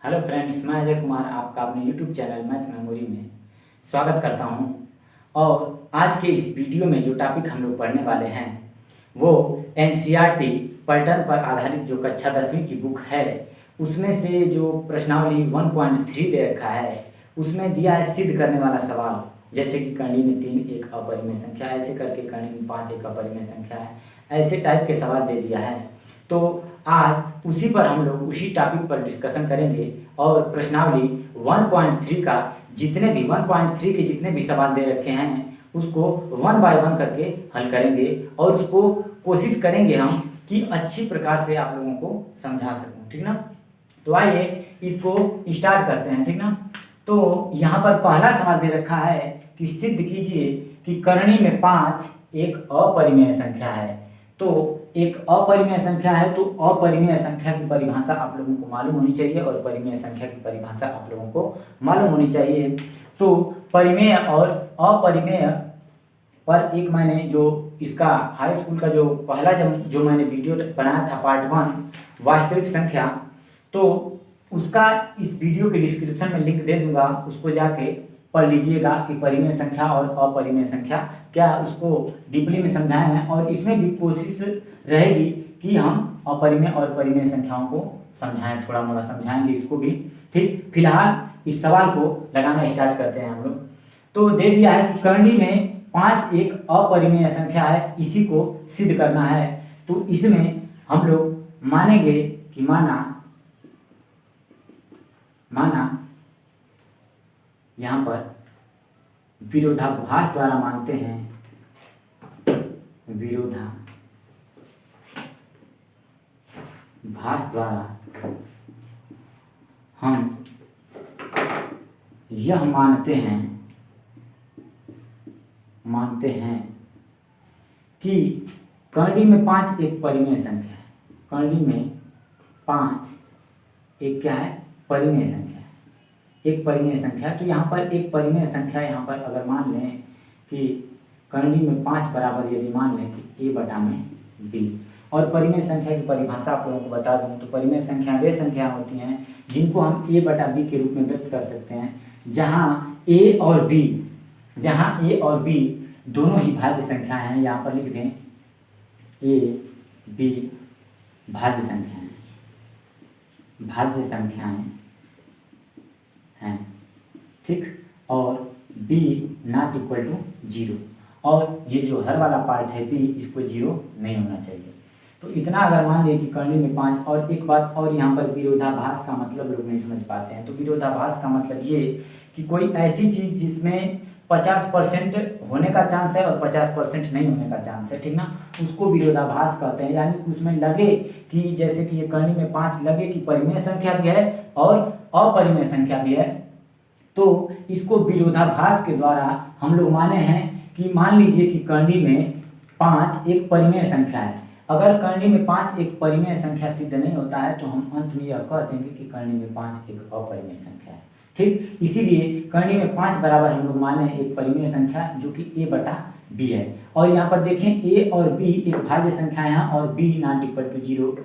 Hello friends, मैं अजय कुमार आपका अपने यूट्यूब चैनल मैथ मेमोरी में स्वागत करता हूं। और आज के इस वीडियो में जो टॉपिक हम लोग पढ़ने वाले हैं वो एनसीईआरटी पैटर्न पर आधारित जो कक्षा 10वीं की बुक है उसमें से जो प्रश्नावली 1.3 दे रखा है उसमें दिया है सिद्ध करने वाला सवाल। जैसे कि कर्ण में 3 एक अपरिमेय संख्या, ऐसे करके कर्ण में 5 एक अपरिमेय संख्या है, ऐसे टाइप के सवाल दे दिया है। तो आज उसी पर हम लोग उसी टॉपिक पर डिस्कशन करेंगे और प्रश्नावली 1.3 का जितने भी 1.3 के जितने भी सवाल दे रखे हैं उसको 1 बाय 1 करके हल करेंगे और उसको कोशिश करेंगे हम कि अच्छी प्रकार से आप लोगों को समझा सकूं, ठीक ना। तो आइए इसको स्टार्ट करते हैं, ठीक ना। तो यहाँ पर पहला सवाल दे रखा है कि सिद्ध कीजिए कि करणी में 5 एक अपरिमेय संख्या है। तो एक अपरिमेय संख्या है तो अपरिमेय संख्या की परिभाषा आप लोगों को मालूम होनी चाहिए और परिमेय संख्या की परिभाषा आप लोगों को मालूम होनी चाहिए। तो परिमेय और अपरिमेय पर एक मैंने जो इसका हाई स्कूल का जो पहला जो मैंने वीडियो बनाया था पार्ट 1 वास्तविक संख्या, तो उसका इस वीडियो के डिस्क्रिप्शन में लिंक दे दूंगा, उसको जाके पढ़ लीजिएगा कि परिमेय संख्या और अपरिमेय संख्या क्या, उसको डीपली में समझाए हैं। और इसमें भी कोशिश रहेगी कि हम अपरिमेय और परिमेय संख्याओं को समझाएं, थोड़ा मोड़ा समझाएंगे इसको भी, ठीक। फिलहाल इस सवाल को लगाना स्टार्ट करते हैं हम लोग। तो दे दिया है कि करणी में 5 एक अपरिमेय संख्या है, इसी को सिद्ध करना है। तो इसमें हम लोग मानेंगे कि माना यहां पर विरोधाभास द्वारा मानते हैं, विरोधाभास द्वारा हम यह मानते हैं कि करणी में 5 एक परिमेय संख्या है। करणी में 5 एक क्या है, परिमेय संख्या है, एक परिमेय संख्या। तो यहाँ पर एक परिमेय संख्या, यहाँ पर अगर मान लें कि करणी में 5 बराबर, यदि मान लें कि a बटा में b, और परिमेय संख्या की परिभाषा आप लोगों को बता दूं तो परिमेय संख्या वे संख्या होती हैं जिनको हम a बटा b के रूप में व्यक्त कर सकते हैं, जहाँ a और b दोनों ही भाज्य संख्या हैं। यहाँ पर लिख दें a b भाज्य संख्याएं हैं, ठीक। और b नॉट इक्वल टू 0, और ये जो हर वाला पार्ट है b, इसको 0 नहीं होना चाहिए। तो इतना अगर मान लिया कि करणी में 5। और एक बात और, यहाँ पर विरोधाभास का मतलब लोग नहीं समझ पाते हैं। तो विरोधाभास का मतलब ये कि कोई ऐसी चीज जिसमें 50% होने का चांस है और 50% नहीं होने का चांस है, ठीक ना, उसको विरोधाभास कहते हैं। यानी उसमें लगे कि जैसे कि ये करणी में 5 लगे कि परिमेय संख्या भी है और अपरिमेय संख्या भी है, तो इसको विरोधाभास के द्वारा हम लोग माने हैं कि मान लीजिए कि करणी में 5 एक परिमेय संख्या है। अगर करणी में 5 एक परिमेय संख्या सिद्ध नहीं होता है तो हम अंत में यह कह देंगे कि करणी में 5 एक अपरिमेय संख्या है, ठीक। इसीलिए करणी में 5 बराबर हम लोग माने एक परिमेय संख्या जो कि a बटा b है। और यहाँ पर देखें a और b एक भाज्य संख्या है और b नॉट इक्वल टू 0।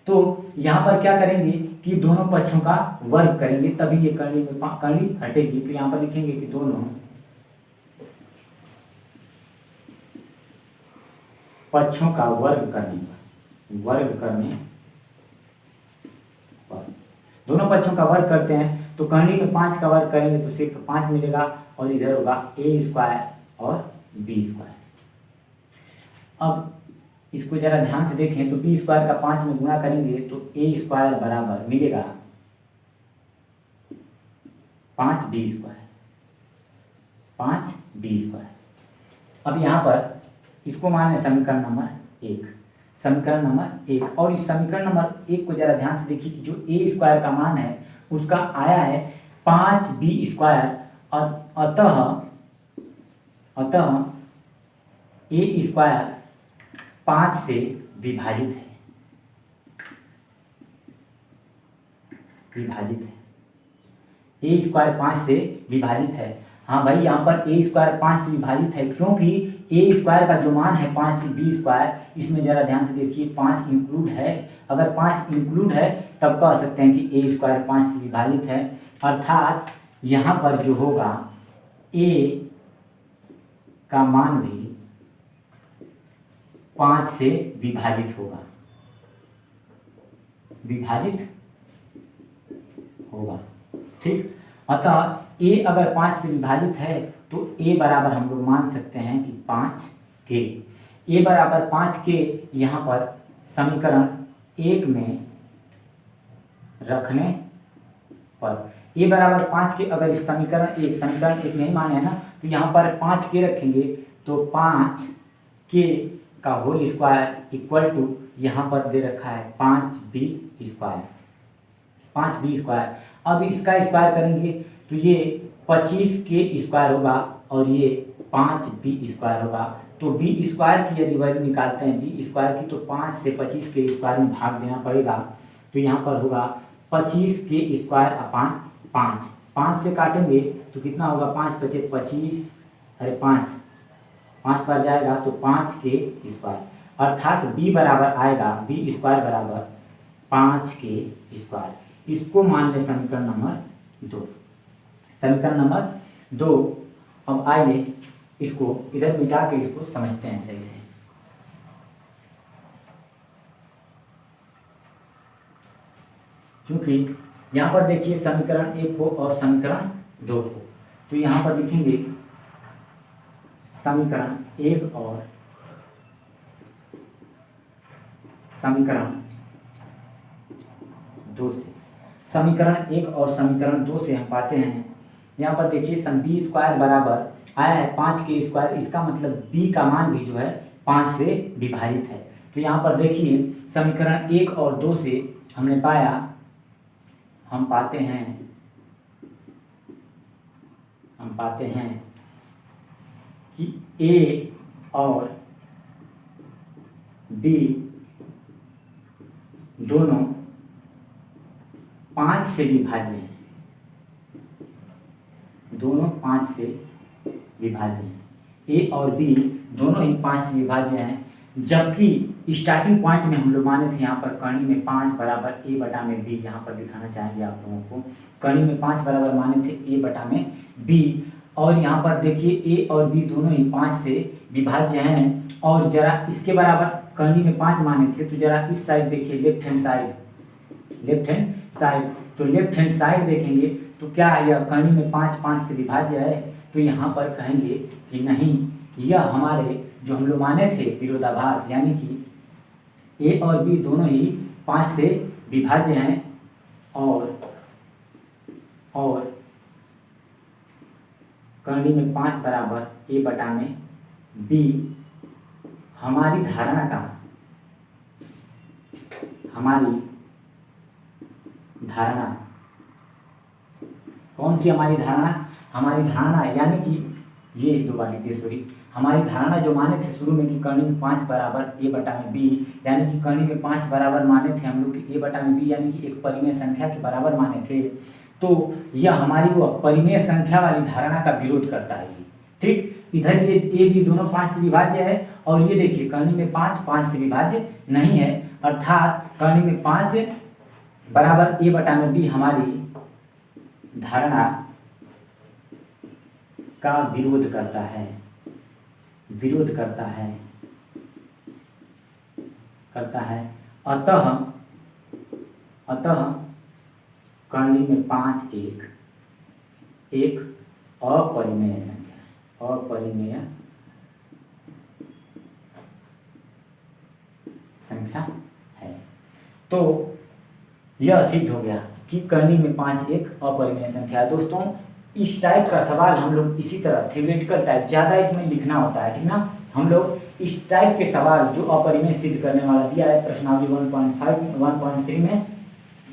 तो यहाँ पर क्या करेंगे कि दोनों पक्षों का वर्ग करेंगे, तभी ये करणी हटेगी। तो यहाँ पर लिखेंगे कि दोनों पक्षों का वर्ग करने पर दोनों पक्षों का वर्ग करते हैं। तो करणी में 5 का वर्ग करेंगे तो सिर्फ 5 मिलेगा और इधर होगा a² और b²। अब इसको जरा ध्यान से देखें तो b² का 5 में गुणा करेंगे तो a² बराबर मिलेगा 5b²। अब यहाँ पर इसको माने समीकरण नंबर 1। और इस समीकरण नंबर 1 को जरा ध्यान से देखिए कि जो a² का मान है उसका आया है 5b²। अतः a² 5 से विभाजित है। a² 5 से विभाजित है। हाँ भाई, यहाँ पर ए स्क्वायर 5 से विभाजित है, क्योंकि ए स्क्वायर का जो मान है 5 बी स्क्वायर, इसमें जरा ध्यान से देखिए 5 इंक्लूड है। अगर 5 इंक्लूड है तब कह सकते हैं कि ए स्क्वायर 5 से विभाजित है, अर्थात यहाँ पर जो होगा ए का मान भी 5 से विभाजित होगा, विभाजित होगा। ठीक, अतः ए अगर 5 से विभाजित है तो ए बराबर हम लोग मान सकते हैं कि 5 के। ए बराबर 5 के यहाँ पर समीकरण 1 में रखने पर, ए बराबर 5 के अगर इस समीकरण एक नहीं माने ना, तो यहाँ पर 5 के रखेंगे तो 5 के का होल स्क्वायर इक्वल टू यहाँ पर दे रखा है 5b स्क्वायर, 5b स्क्वायर। अब इसका स्क्वायर करेंगे तो ये 25 के स्क्वायर होगा और ये 5b स्क्वायर होगा। तो b स्क्वायर की यदि वैल्यू निकालते हैं b स्क्वायर की, तो 5 से 25 के स्क्वायर में भाग देना पड़ेगा। तो यहाँ पर होगा 25 के स्क्वायर अपान 5, 5 से काटेंगे तो कितना होगा, 5 पचे 25, अरे 5 पर जाएगा तो 5 के स्क्वायर, अर्थात b बराबर आएगा, b स्क्वायर बराबर 5 के स्क्वायर। इसको मान ले समीकरण नंबर 2। समीकरण नंबर 2। अब आइए इसको इधर मिटा के इसको समझते हैं सही से। क्योंकि यहाँ पर देखिए समीकरण 1 को और समीकरण 2 को, तो यहाँ पर लिखेंगे समीकरण 1 और समीकरण 2 से, समीकरण 1 और समीकरण 2 से हम पाते हैं, यहाँ पर देखिए b स्क्वायर बराबर आया है 5 के स्क्वायर, इसका मतलब b का मान भी जो है 5 से विभाजित है। तो यहाँ पर देखिए समीकरण 1 और 2 से हमने पाया, हम पाते हैं कि a और b दोनों 5 से विभाज्य हैं, दोनों 5 से विभाज्य हैं। ए और बी दोनों ही 5 से विभाज्य हैं, जबकि स्टार्टिंग पॉइंट में हम लोग माने थे यहाँ पर कर्ण में 5 बराबर ए बटा में बी, यहाँ पर दिखाना चाहेंगे आप लोगों को, कर्ण में 5 बराबर माने थे ए बटा में बी, और यहाँ पर देखिए ए और बी दोनों ही 5 से विभाज्य हैं। और जरा इसके बराबर कर्ण में 5 माने थे, तो जरा इस साइड देखिए, लेफ्ट हैंड साइड, तो लेफ्ट हैंड साइड देखेंगे तो क्या यह कर्ण में 5 से विभाज्य है? तो यहाँ पर कहेंगे कि नहीं, यह हमारे जो हम लोग माने थे विरोधाभास, यानी कि ए और बी दोनों ही 5 से विभाज्य हैं, और कर्ण में 5 बराबर ए बटा में बी हमारी धारणा कौन सी हमारी धारणा यानी कि ये दो बार लिखते, सॉरी, हमारी धारणा जो माने थे शुरू में कि कर्ण में 5 बराबर ए बटा में बी, यानी कि कर्ण में 5 बराबर माने थे हम लोग कि ए बटा में बी, यानी कि एक परिमेय संख्या के बराबर माने थे। तो यह हमारी वो परिमेय संख्या वाली धारणा का विरोध करता है। ठीक, इधर ये ए बी दोनों 5 से विभाज्य है, और ये देखिए कर्ण में 5 से विभाज्य नहीं है, अर्थात कर्ण में 5 बराबर ए बटा में बी हमारी धारणा का विरोध करता है, अतः कर्ण में 5 एक अपरिमेय संख्या है। तो यह सिद्ध हो गया कि कर्ण में 5 एक अपरिमेय संख्या है। दोस्तों, इस टाइप का सवाल हम लोग इसी तरह थ्योरेटिकल टाइप ज़्यादा इसमें लिखना होता है, ठीक ना। हम लोग इस टाइप के सवाल जो अपरिमेय सिद्ध करने वाला दिया है प्रश्नावली 1.5 1.3 में,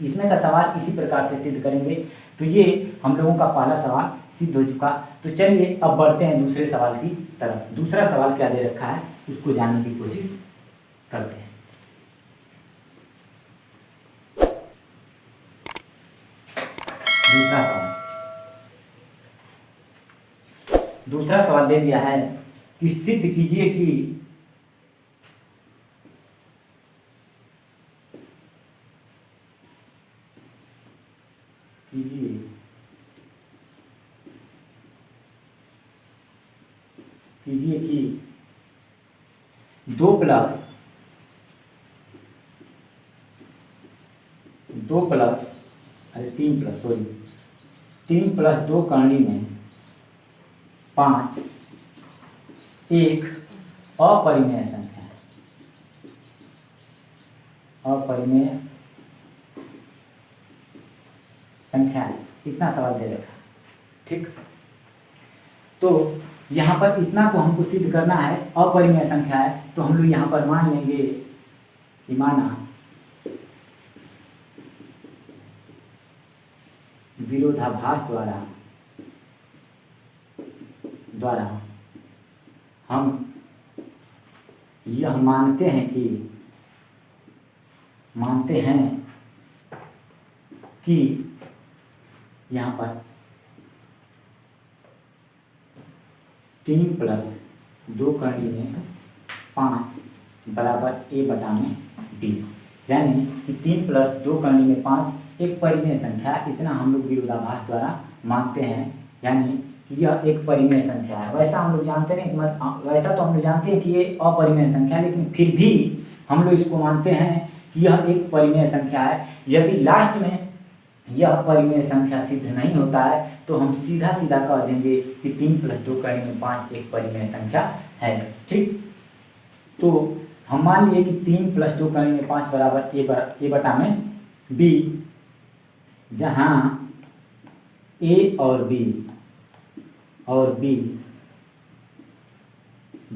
इसमें का सवाल इसी प्रकार से सिद्ध करेंगे। तो ये हम लोगों का पहला सवाल सिद्ध हो चुका। तो चलिए अब बढ़ते हैं दूसरे सवाल की तरफ। दूसरा सवाल क्या दे रखा है उसको जानने की कोशिश करते हैं। दूसरा सवाल, दूसरा सवाल दे दिया है कि सिद्ध कीजिए कि कीजिए कि 3 + 2 करनी में 5 एक अपरिमेय संख्या है। अपरिमेय संख्या है, इतना सवाल दे रखा है। ठीक, तो यहाँ पर इतना को हमको सिद्ध करना है, अपरिमेय संख्या है, तो हम लोग यहाँ पर मान लेंगे कि माना विरोधाभास द्वारा हम यह मानते हैं कि यहाँ पर 3 + 2 करनी में 5 बराबर A/B, यानी कि 3 + 2 करनी में 5 एक परिमेय संख्या, इतना हम लोग विरोधाभास द्वारा मानते हैं, यानी कि यह एक परिमेय संख्या है। वैसा हम लोग जानते नहीं, वैसा तो हम लोग जानते हैं कि ये अपरिमेय संख्या है, लेकिन फिर भी हम लोग इसको मानते हैं कि यह एक परिमेय संख्या है। यदि लास्ट में यह परिमेय संख्या सिद्ध नहीं होता है तो हम सीधा सीधा कह देंगे कि 3 + 2 करने में 5 एक परिमेय संख्या है। ठीक, तो हम मान लिए कि 3 + 2 करने में 5 बराबर A/B, जहाँ A और B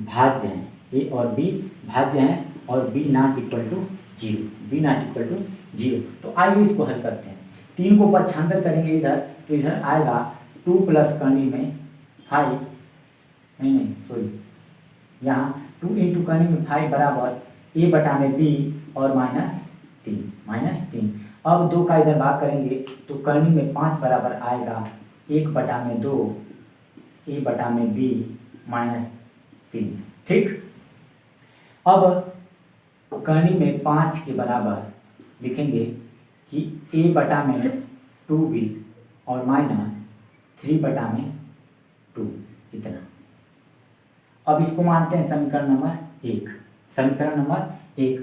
भाज्य हैं, A और B भाज्य हैं और B ≠ 0। तो आइए इसको हल करते हैं। 3 को पक्षांतर करेंगे इधर, तो इधर आएगा 2 + करनी में 5, यहाँ 2 × करनी में 5 बराबर A/B और -3। अब 2 का इधर भाग करेंगे तो करनी में 5 बराबर आएगा 1/2 A/B -3। ठीक, अब करनी में 5 के बराबर लिखेंगे कि A/2B और -3/2, इतना। अब इसको मानते हैं समीकरण नंबर 1।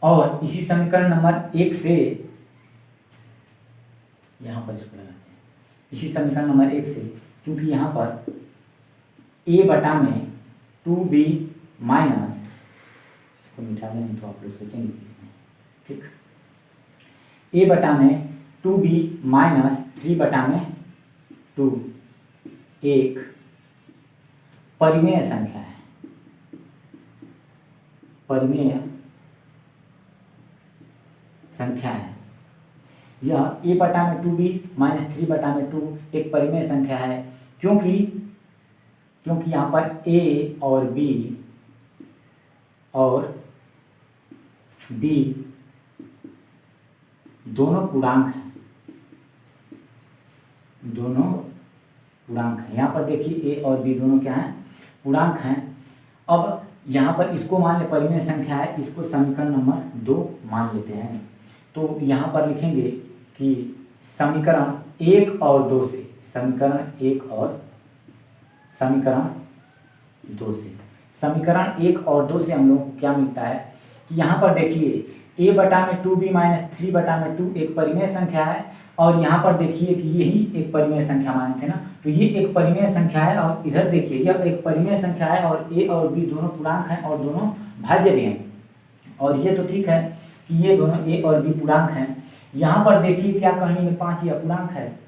और इसी समीकरण नंबर 1 से यहाँ पर इसको लगाते हैं। इसी समीकरण नंबर 1 से, क्योंकि यहाँ पर A/2B माइनस, इसको मिटा लेंगे तो आप लोग सोचेंगे किसमें। ठीक, A/2B -3/2 एक परिमेय संख्या है। यह A/2B -3/2 एक परिमेय संख्या है, क्योंकि यहाँ पर A और B दोनों पूर्णांक हैं। यहाँ पर देखिए A और B दोनों क्या हैं? पूर्णांक हैं। अब यहाँ पर इसको मान ले परिमेय संख्या है, इसको समीकरण नंबर 2 मान लेते हैं। तो यहाँ पर लिखेंगे कि समीकरण 1 और 2 से, समीकरण 1 और 2 से हम लोग को क्या मिलता है कि यहाँ पर देखिए A/2B -3/2 एक परिमेय संख्या है, और यहाँ पर देखिए कि यही एक परिमेय संख्या माने थे ना, तो ये एक परिमेय संख्या है। और इधर देखिए यह एक परिमेय संख्या है और A और B दोनों पूर्णांक हैं और दोनों भाज्य भी हैं। और ये तो ठीक है कि ये दोनों A और B पूर्णांक हैं। यहाँ पर देखिए क्या करनी में 5 यह पूर्णांक है?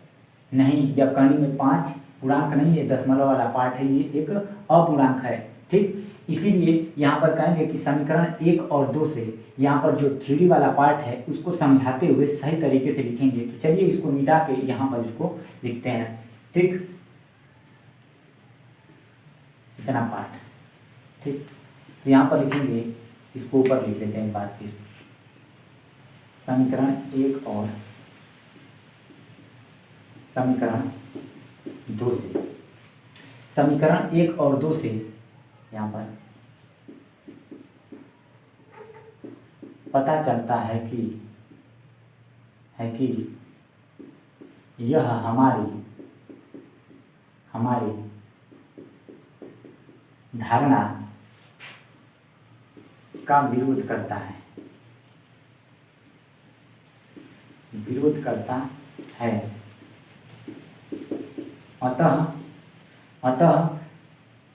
नहीं, यह करनी में 5 पूर्णांक नहीं है, दशमलव वाला पार्ट है, ये एक अपूर्णांक है। ठीक, इसीलिए यहाँ पर कहेंगे कि समीकरण 1 और 2 से यहाँ पर जो थ्योरी वाला पार्ट है उसको समझाते हुए सही तरीके से लिखेंगे। तो चलिए इसको मिटा के यहाँ पर इसको लिखते हैं। ठीक, इतना पार्ट। ठीक, तो यहाँ पर लिखेंगे, इसको ऊपर लिख लेते हैं एक बार फिर। समीकरण 1 और समीकरण 2 से समीकरण 1 और 2 से यहाँ पर पता चलता है कि यह हमारी धारणा का विरोध करता है, अतः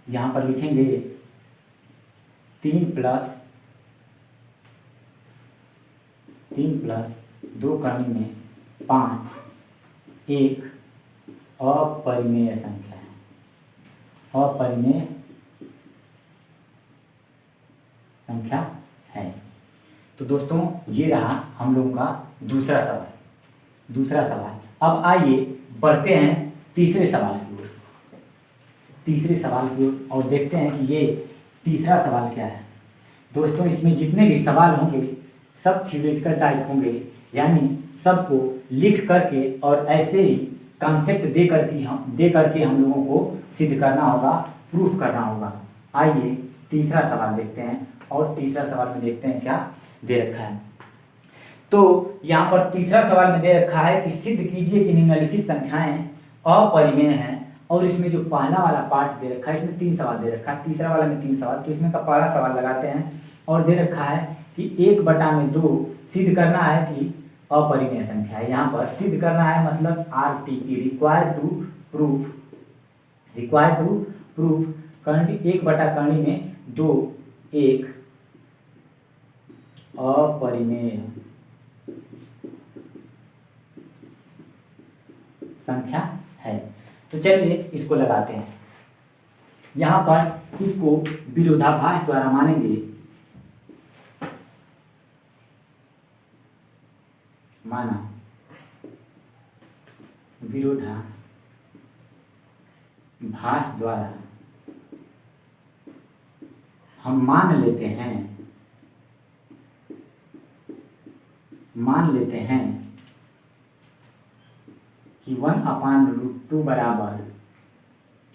यहाँ पर लिखेंगे 3 प्लस 2 करनी में 5 एक अपरिमेय संख्या है, अपरिमेय संख्या है। तो दोस्तों ये रहा हम लोगों का दूसरा सवाल। अब आइए बढ़ते हैं तीसरे सवाल की ओर और देखते हैं कि ये तीसरा सवाल क्या है। दोस्तों इसमें जितने भी सवाल होंगे सब थ्योरेटिकल टाइप होंगे, यानी सबको लिख करके और ऐसे ही कॉन्सेप्ट दे करके हम लोगों को सिद्ध करना होगा, प्रूफ करना होगा। आइए तीसरा सवाल देखते हैं और तीसरा सवाल में देखते हैं क्या दे रखा है। तो यहाँ पर तीसरा सवाल में दे रखा है कि सिद्ध कीजिए कि निम्नलिखित संख्याएं अपरिमेय हैं। और इसमें जो पहला वाला पार्ट दे रखा है, इसमें 3 सवाल दे रखा है, तीसरा वाला में 3 सवाल। तो इसमें का पहला सवाल लगाते हैं और दे रखा है कि 1/2 सिद्ध करना है कि अपरिमेय संख्या है। यहाँ पर सिद्ध करना है मतलब RTP रिक्वायर्ड टू प्रूफ करनी 1/करनी में 2 एक अपरिमेय संख्या है। तो चलिए इसको लगाते हैं। यहाँ पर इसको विरोधाभास द्वारा मानेंगे, माना विरोधाभास द्वारा हम मान लेते हैं कि 1/√2 बराबर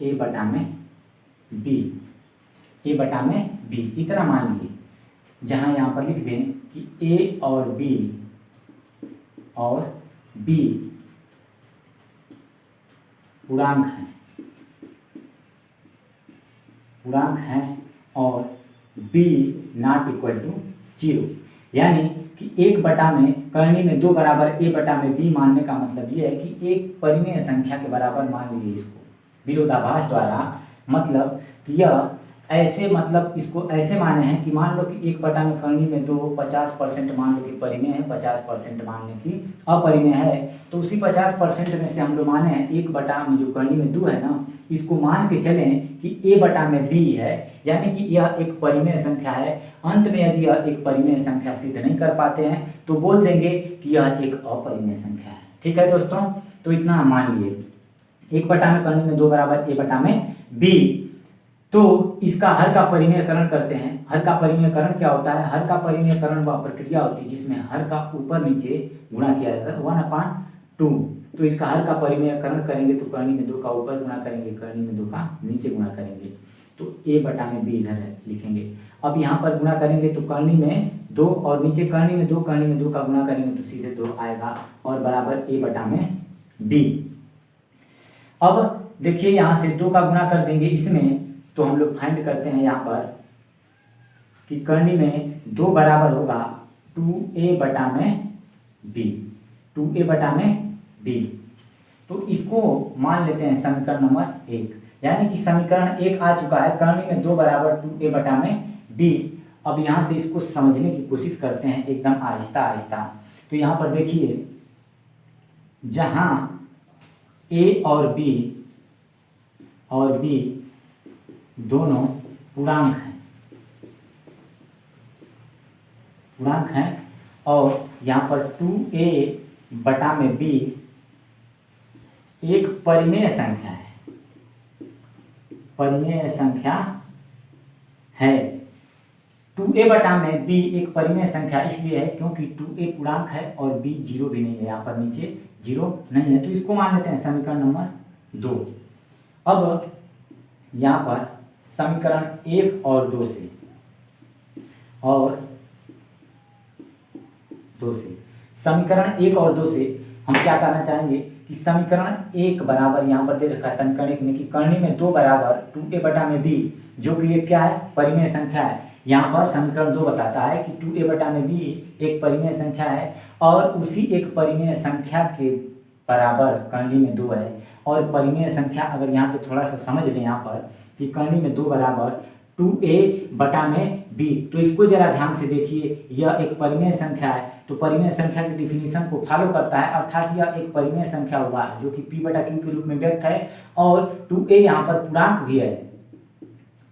a/b इतना मान लीजिए, जहां यहाँ पर लिख दें कि a और b पूर्णांक हैं और b ≠ 0, यानी कि 1/, करनी में 2 बराबर a/b मानने का मतलब ये है कि एक परिमेय संख्या के बराबर मान लीजिए इसको विरोधाभास द्वारा। मतलब कि यह ऐसे, मतलब इसको ऐसे माने हैं कि मान लो कि 1/, करनी में 2 50% मान लो कि परिमेय है, 50% मान लो कि अपरिमेय है। तो उसी 50% में से हम लोग माने हैं 1/, में जो करनी में 2 है ना, इसको मान के चलें कि a/b है, यानी कि यह एक परिमेय संख्या है। अंत में यदि यह एक परिमेय संख्या सिद्ध नहीं कर पाते हैं तो बोल देंगे कि यह एक अपरिमेय संख्या है। ठीक है दोस्तों, तो इतना हम मान लिए 1/, में करनी में 2 बराबर a/b। तो इसका हर का परिमेयकरण करते हैं। हर का परिमेयकरण क्या होता है? हर का परिमेयकरण वह प्रक्रिया होती है जिसमें हर का ऊपर नीचे गुणा किया जाता है 1/2। तो इसका हर का परिमेयकरण करेंगे तो करनी में 2 का ऊपर गुणा करेंगे, करनी में 2 का नीचे गुणा करेंगे, तो a/b इधर लिखेंगे। अब यहाँ पर गुणा करेंगे तो करनी में 2 और नीचे करनी में 2 का गुणा करेंगे तो सीधे 2 आएगा और बराबर a/b। अब देखिए यहाँ से 2 का गुणा कर देंगे इसमें, तो हम लोग फाइंड करते हैं यहाँ पर कि करनी में 2 बराबर होगा 2a/b। तो इसको मान लेते हैं समीकरण नंबर 1, यानी कि समीकरण 1 आ चुका है। करनी में 2 बराबर 2a/b। अब यहाँ से इसको समझने की कोशिश करते हैं एकदम आहिस्ता। तो यहाँ पर देखिए, जहाँ a और b दोनों पूर्णांक हैं और यहाँ पर 2a/b एक परिमेय संख्या है। 2a/b एक परिमेय संख्या इसलिए है क्योंकि 2a पूर्णांक है और b 0 भी नहीं है, यहाँ पर नीचे 0 नहीं है। तो इसको मान लेते हैं समीकरण नंबर 2। अब यहाँ पर समीकरण 1 और 2 से समीकरण 1 और 2 से हम क्या करना चाहेंगे कि समीकरण 1 बराबर यहाँ पर दे रखा है समीकरण 1 में कि करनी में 2 बराबर 2a/b, जो कि ये क्या है, परिमेय संख्या है। यहाँ पर समीकरण 2 बताता है कि 2a/b एक परिमेय संख्या है और उसी एक परिमेय संख्या के बराबर करनी में 2 है। और परिमेय संख्या अगर यहाँ पे थोड़ा सा समझ लें यहाँ पर कि करनी में 2 बराबर 2a/b, तो इसको जरा ध्यान से देखिए, यह एक परिमेय संख्या है तो परिमेय संख्या की डिफिनीशन को फॉलो करता है, अर्थात यह एक परिमेय संख्या हुआ जो कि p/q के रूप में व्यक्त है। और 2a यहाँ पर पूर्णांक भी है,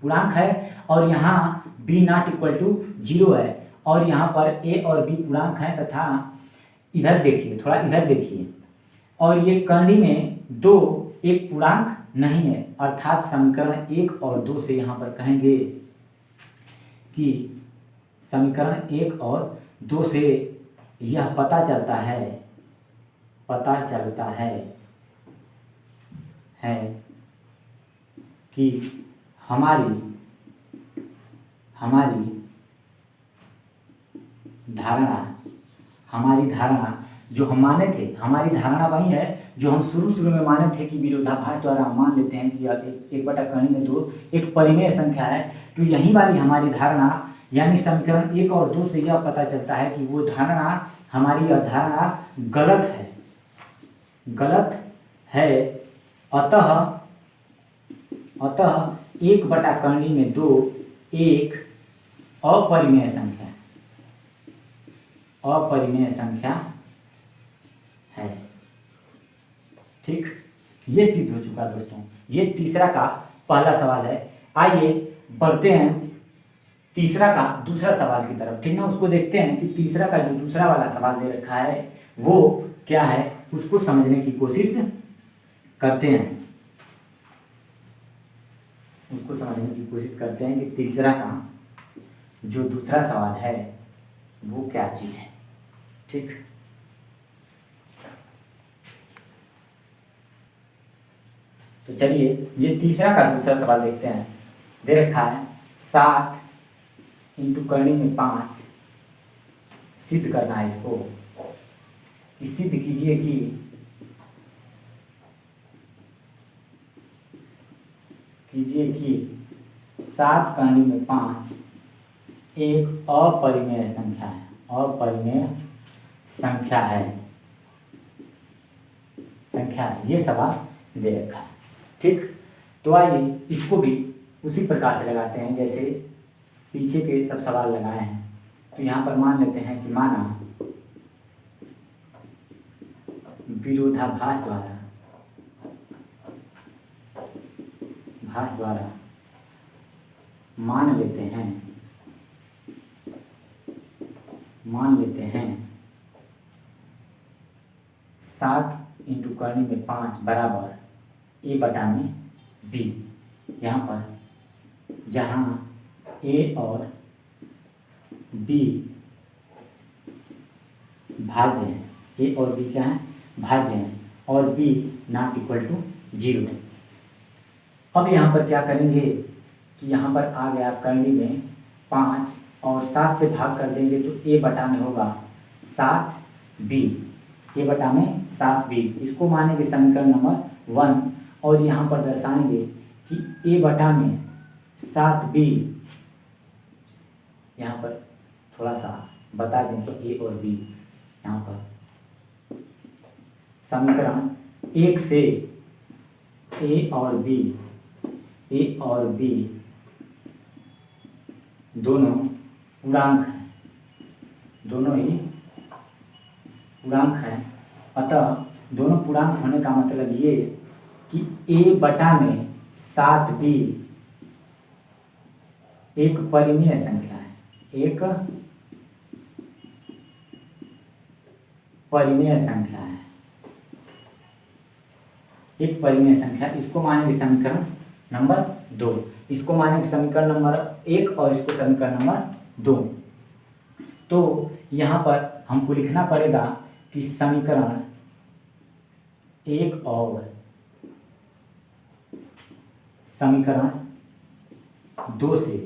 पूर्णांक है, और यहाँ b ≠ 0 है, और यहाँ पर a और b पूर्णांक है तथा इधर देखिए, थोड़ा इधर देखिए, और ये करनी में 2 एक पूर्णांक नहीं है, अर्थात समीकरण 1 और 2 से यहाँ पर कहेंगे कि समीकरण 1 और 2 से यह पता चलता है कि हमारी धारणा जो हम माने थे, हमारी धारणा वही है जो हम शुरू में माने थे कि विरोधाभास द्वारा हम मान लेते हैं कि यह 1/करनी में 2 एक परिमेय संख्या है। तो यही वाली हमारी धारणा, यानी समीकरण 1 और 2 से यह पता चलता है कि वो धारणा, हमारी यह धारणा गलत है। अतः 1/करनी में 2 एक अपरिमेय संख्या है। ठीक, ये सिद्ध हो चुका दोस्तों। ये तीसरा का पहला सवाल है। आइए बढ़ते हैं तीसरा का दूसरा सवाल की तरफ, ठीक ना। उसको देखते हैं कि तीसरा का जो दूसरा वाला सवाल दे रखा है वो क्या है, उसको समझने की कोशिश करते हैं। कि तीसरा का जो दूसरा सवाल है वो क्या चीज है। ठीक, तो चलिए ये तीसरा का दूसरा सवाल देखते हैं। दे रखा है 7 × करनी में 5 सिद्ध करना है। इसको सिद्ध कीजिए कि कीजिए कि 7 करनी में 5 एक अपरिमेय संख्या है। ये सवाल दे रखा है। ठीक, तो आइए इसको भी उसी प्रकार से लगाते हैं जैसे पीछे के सब सवाल लगाए हैं। तो यहाँ पर मान लेते हैं कि माना विरोधाभास द्वारा मान लेते हैं 7 × करनी में 5 बराबर a/b। यहाँ पर जहाँ a और b भाज्य हैं, a और b क्या है, भाज्य हैं, और b ≠ 0। अब यहाँ पर क्या करेंगे कि यहाँ पर आ गया करनी में 5 और 7 से भाग कर देंगे तो a/, में होगा 7b, a/7b। इसको मानेंगे समीकरण नंबर 1 और यहाँ पर दर्शाएंगे कि a/7b। यहाँ पर थोड़ा सा बता दें कि a और b, यहाँ पर समीकरण 1 से a और b दोनों पूर्णांक हैं, दोनों ही पूर्णांक हैं। अतः दोनों पूर्णांक होने का मतलब ये कि a/7b एक परिमेय संख्या है, एक परिमेय संख्या। इसको मानेंगे समीकरण नंबर 2, इसको मानेंगे समीकरण नंबर 1 और इसको समीकरण नंबर 2। तो यहाँ पर हमको लिखना पड़ेगा कि समीकरण 1 और समीकरण 2 से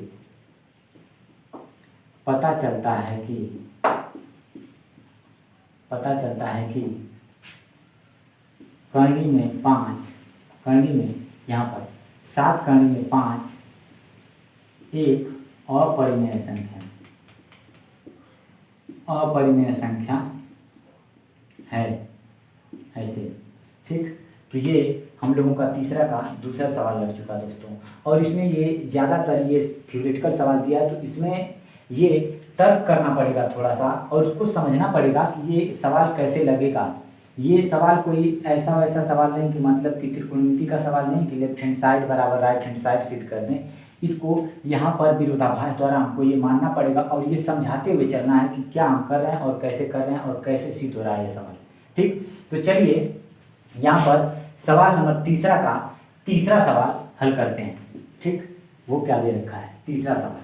पता चलता है कि करनी में 5, करनी में यहाँ पर 7 करनी में 5 एक अपरिमेय संख्या है, ऐसे। ठीक, तो ये हम लोगों का दूसरा सवाल लग चुका दोस्तों। और इसमें ये ज़्यादातर ये थ्योरेटिकल सवाल दिया है, तो इसमें ये तर्क करना पड़ेगा थोड़ा सा, और उसको समझना पड़ेगा कि ये सवाल कैसे लगेगा। ये सवाल कोई ऐसा वैसा सवाल नहीं कि मतलब कि त्रिकोणमिति का सवाल नहीं कि लेफ्ट हैंड साइड बराबर राइट हैंड साइड सिद्ध कर दें। इसको यहाँ पर विरोधाभास द्वारा हमको ये मानना पड़ेगा और ये समझाते हुए चलना है कि क्या हम कर रहे हैं और कैसे कर रहे हैं और कैसे सिद्ध हो रहा है ये सवाल। ठीक, तो चलिए यहाँ पर सवाल नंबर तीसरा सवाल हल करते हैं। ठीक, वो क्या दे रखा है तीसरा सवाल।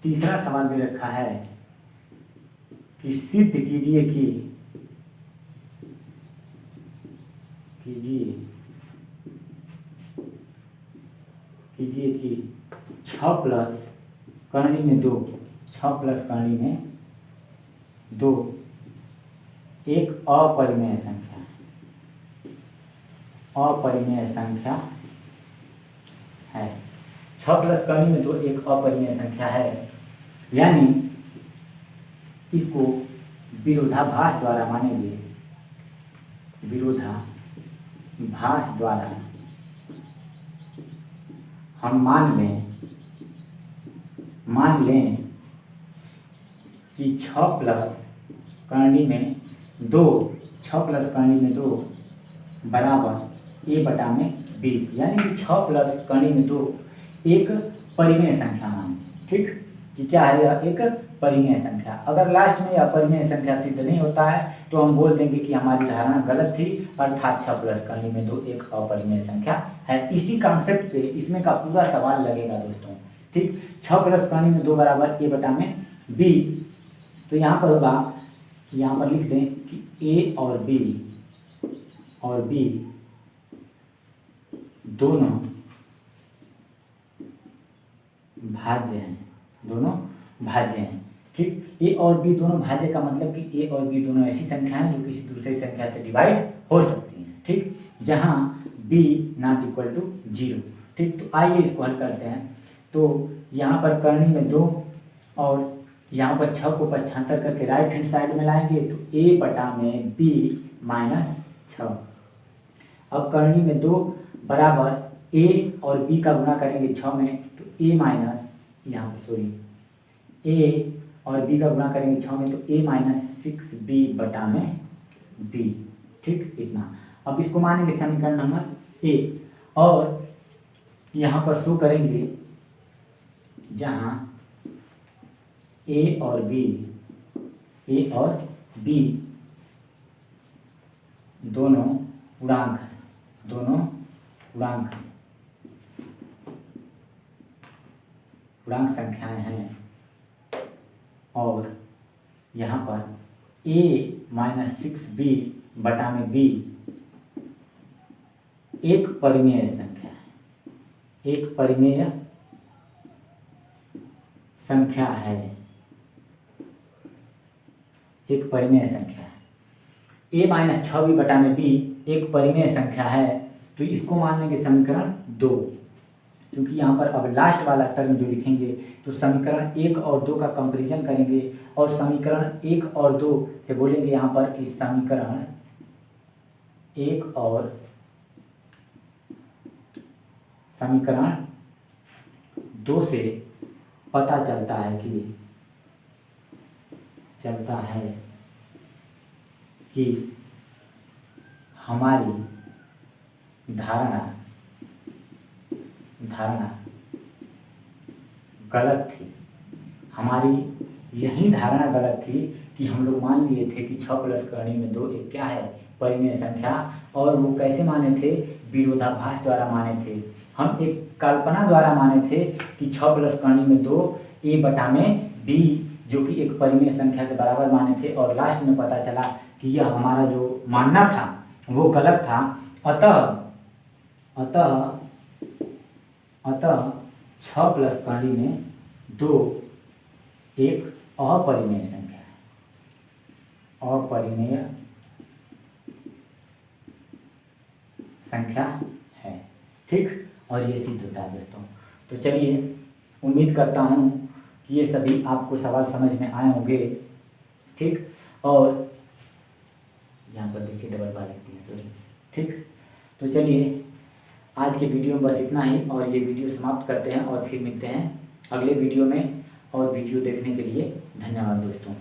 तीसरा सवाल दे रखा है कि सिद्ध कीजिए कि 6 प्लस करनी में 2 एक अपरिमेय संख्या है। 6 प्लस करनी में 2 एक अपरिमेय संख्या है, यानी इसको विरोधाभास द्वारा मानेंगे। विरोधाभास द्वारा हम मान लें कि 6 प्लस करनी में 2 बराबर a बटा में b, यानी कि 6 प्लस करनी में 2 एक परिमेय संख्या माने। ठीक, कि क्या है यह एक परिमेय संख्या। अगर लास्ट में यह परिमेय संख्या सिद्ध नहीं होता है तो हम बोल देंगे कि हमारी धारणा गलत थी, अर्थात 6 प्लस करनी में 2 एक अपरिमेय संख्या है। इसी कॉन्सेप्ट पे इसमें का पूरा सवाल लगेगा दोस्तों। ठीक, 6 प्लस करनी में 2 बराबर a बटा में b, तो यहाँ पर होगा, यहाँ पर लिख दें कि a और b दोनों भाज्य हैं। ठीक, a और b दोनों भाज्य का मतलब कि a और b दोनों ऐसी संख्या हैं जो किसी दूसरी संख्या से डिवाइड हो सकती हैं। ठीक, जहां b नॉट इक्वल टू 0। ठीक, तो आइए इसको हल करते हैं। तो यहाँ पर करनी में 2 और यहाँ पर 6 को 75 करके राइट हैंड साइड में लाएंगे तो a बटा में b माइनस 6। अब करनी में 2 बराबर a और b का गुणा करेंगे 6 में तो a माइनस, यहाँ पर सॉरी, a और b का गुणा करेंगे 6 में तो a माइनस 6b बटा में b। ठीक, इतना। अब इसको मानेंगे समीकरण नंबर 1 और यहाँ पर शो करेंगे जहाँ a और b दोनों पूर्णांक संख्याएं हैं, और यहाँ पर a माइनस 6b बटा में b एक परिमेय संख्या है, एक परिमेय संख्या है। a माइनस 6b बटा में b एक परिमेय संख्या है, तो इसको मान लेंगे समीकरण 2। क्योंकि यहाँ पर अब लास्ट वाला टर्म जो लिखेंगे तो समीकरण 1 और 2 का कंपैरिजन करेंगे और समीकरण 1 और 2 से बोलेंगे यहाँ पर कि समीकरण 1 और समीकरण 2 से पता चलता है कि हमारी धारणा गलत थी। हमारी यही धारणा गलत थी कि हम लोग मान लिए थे कि 6 प्लस करनी में 2 एक क्या है, परिमेय संख्या। और वो कैसे माने थे, विरोधाभास द्वारा माने थे। हम एक कल्पना द्वारा माने थे कि 6 प्लस करनी में 2 ए बटा में बी, जो कि एक परिमेय संख्या के बराबर माने थे और लास्ट में पता चला कि यह हमारा जो मानना था वो गलत था। अतः 6 प्लस कड़ी में 2 एक अपरिमेय संख्या है, अपरिमेय संख्या है। ठीक, और ये सिद्ध होता है दोस्तों। तो चलिए, उम्मीद करता हूँ कि ये सभी आपको सवाल समझ में आए होंगे। ठीक, और यहाँ पर देखिए डबल बार लिखती है, सॉरी। ठीक, तो चलिए आज के वीडियो में बस इतना ही और ये वीडियो समाप्त करते हैं और फिर मिलते हैं अगले वीडियो में। और वीडियो देखने के लिए धन्यवाद दोस्तों।